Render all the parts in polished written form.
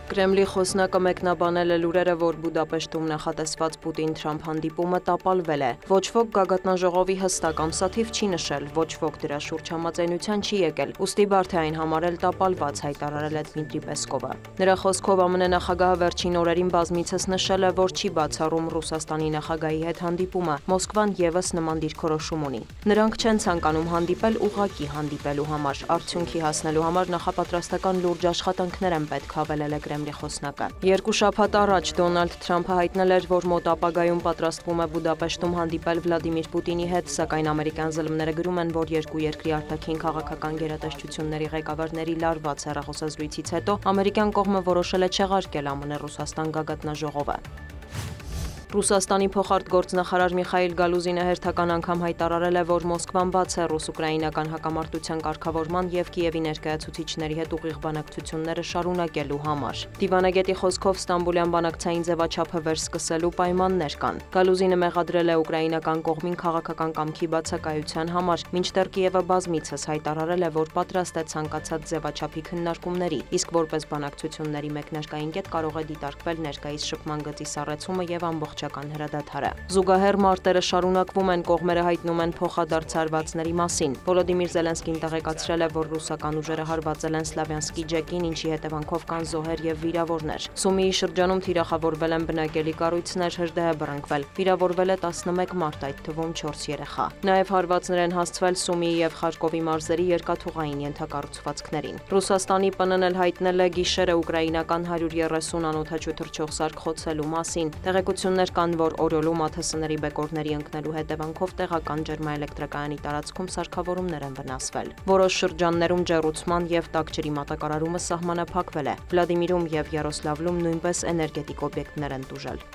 Կրեմլի խոսնակը մեկնաբանել է լուրերը, որ Բուդապեշտում նախատեսված Պուտին-Թրամփ հանդիպումը տապալվել է։ Ոչ ոք գագաթնաժողովի հստակ ամսաթիվ չի նշել, ոչ ոք դրա շուրջ համաձայնության չի եկել, ուստի բարդ է այն համարել տապալված, հայտարարել է Դմիտրի Պեսկովը։ Նրա խոսքով ԱՄՆ նախագահը վերջին օրերին բազմիցս նշել է, որ չի բացառում Ռուսաստանի նախագահի հետ հանդիպումը, Մոսկվան ևս նման դիրքորոշում ունի։ Նրանք չեն ցանկանում հանդիպել ուղղակի հանդիպելու համար, արդյունքի հասնելու համար նախապատրաստական լուրջ աշխատանքներ են պետք, հավելել է Կրեմլի խոսնակը։ Երկու շաբաթ առաջ Դոնալդ Թրամփը հայտնել էր, որ մոտ ապագայում պատրաստվում է Բուդապեշտում հանդիպել Վլադիմիր Պուտինի հետ, սակայն ամերիկյան ԶԼՄ-ները գրում են, որ երկու երկրի արտաքին քաղաքական գերատեսչությունների ղեկավարների լարված հեռախոսազրույցից հետո ամերիկյան կողմը որոշել է չեղարկել ԱՄՆ-Ռուսաստան գագաթնաժողովը։ Ռուսաստանի փոխարտգործնախարար Միխայիլ Գալուզինը հերթական անգամ հայտարարել է, որ Մոսկվան բաց է ռուս-ուկրաինական հակամարտության կարգավորման և Կիևի ներկայացուցիչների հետ ուղիղ բանակցությունները շարունակելու համար։ Դիվանագետի խոսքով Ստամբուլյան բանակցային ձևաչափը վերսկսելու պայմաններ կան։ Գալուզինը մեղադրել է ուկրաինական կողմին քաղաքական կամքի բացակայության համար, մինչդեռ Կիևը բազմիցս հայտարարել է, որ պատրաստ է ցանկացած ձևաչափի քննարկումների, իսկ որպես բանակցությունների մեկնարկային կետ կարող է դիտարկվել ներկայիս շփման գծի սառեցումը և ամբողջ հրադադարը։ Զուգահեռ մարտերը շարունակվում են, կողմերը հայտնում են փոխադարձ հարվածների մասին։ Վոլոդիմիր Զելենսկին տեղեկացրել է, որ ռուսական ուժերը հարվածել են Սլավյանսկի ջեկին, ինչի հետևանքով կան զոհեր և վիրավորներ։ Սումիի շրջանում թիրախավորվել են բնակելի կառույցներ, հրդեհ է բռնկվել։ Վիրավորվել է 11 մարդ, այդ թվում 4 երեխա։ Նաև հարվածներ են հասցվել Սումիի և Խարկովի մարզերի երկաթուղային ենթակառուցվածքներին։ Ռուսաստանի ՊՆ-ն էլ հայտնել է գիշերը ուկրաինական 130 անօդաչու թռչող սարք խոցելու մասին։ Տեղեկություններ կան, որ Օրոլու մաթսների բեկորների ընկնելու հետևանքով տեղական ջերմաէլեկտրակայանի տարածքում սարքավորումներ են վնասվել։ Որոշ շրջաններում ջեռուցման և տաք ջրի մատակարարումը սահմանափակվել է։ Վլադիմիրում և Յարոսլավլում նույնպես էներգետիկ օբյեկտներ են տուժել։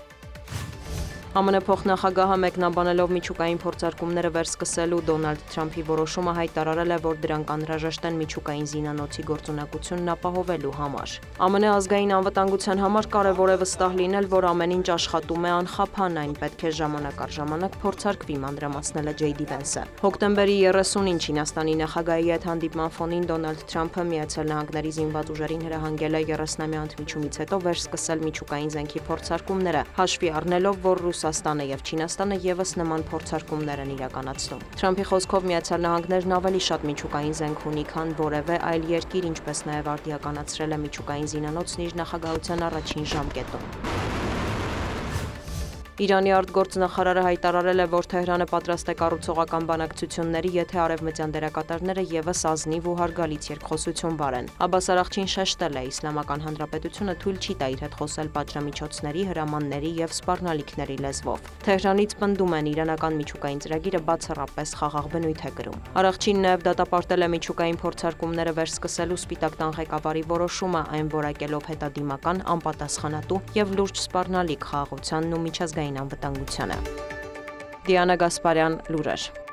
ԱՄՆ փոխնախագահը մեկնաբանելով միջուկային փորձարկումները վերսկսելու Դոնալդ Թրամփի որոշումը հայտարարել է, որ դրանք անհրաժեշտ են միջուկային զինանոցի գործունակությունն ապահովելու համար։ ԱՄՆ ազգային անվտանգության համար կարևոր է վստահ լինել, որ ամեն ինչ աշխատում է անխափան, այն պետք է ժամանակ առ ժամանակ փորձարկվի, մանրամասնել է Ջեյ Դի Վենսը։ Հոկտեմբերի 30-ին Չինաստանի նախագահի հետ հանդիպման ֆոնին Դոնալդ Թրամփը Միացյալ Նահանգների զինված ուժերին հրահանգել է 30-ամյա ընդմիջումից հետո վերսկսել միջուկային զենքի փորձարկումները, հաշվի առնելով, որ Ռուսաստանը և Չինաստանը ևս նման փորձարկումներ են իրականացնում։ Թրամփի խոսքով Միացյալ Նահանգներն ավելի շատ միջուկային զենք ունի, քան որևէ այլ երկիր, ինչպես նաև արդիականացրել է միջուկային զինանոցն իր նախագահության առաջին ժամկետում։ Իրանի արտգործնախարարը հայտարարել է, որ Թեհրանը պատրաստ է կառուցողական բանակցությունների, եթե արևմտյան դերակատարները ևս ազնիվ ու հարգալից երկխոսություն վարեն։ Աբբաս Արաղչին շեշտել է, Իսլամական Հանրապետությունը թույլ չի տա իր հետ խոսել պատժամիջոցների, հրամանների և սպառնալիքների լեզվով։ Թեհրանից պնդում են, իրանական միջուկային ծրագիրը բացառապես խաղաղ բնույթ է կրում։ Արաղչին նաև դատապարտել է միջուկային փորձարկումները վերսկսելու Սպիտակ տան ղեկավարի որոշումը, այն որակելով հետադիմական, անպատասխանատու և լուրջ սպառնալիք խաղաղությանն ու միջազգային անվտանգությանը։ Դիանա Գասպարյան, լուրեր։